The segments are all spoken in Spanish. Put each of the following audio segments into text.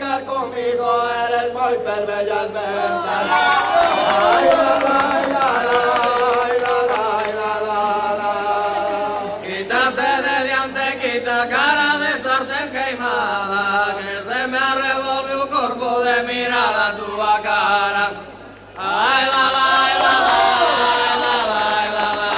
brincar conmigo, eres muy perbellas ventas. Ay, la, la, la, la, la, la, la, la. Quítate de diante, quita cara de sartén queimada, que se me revolvió un corpo de mirada tu cara. Ay, la, la, la, la, la, la, la, la, la.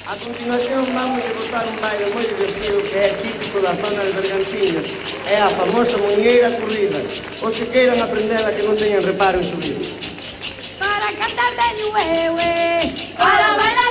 A continuación vamos a botar un baile moi divertido que é típico da zona de Bergantiños. É a famosa muñeira corrida. Os que queiran aprendela que non teñan reparo en subir. Para cantar de nueve, para bailar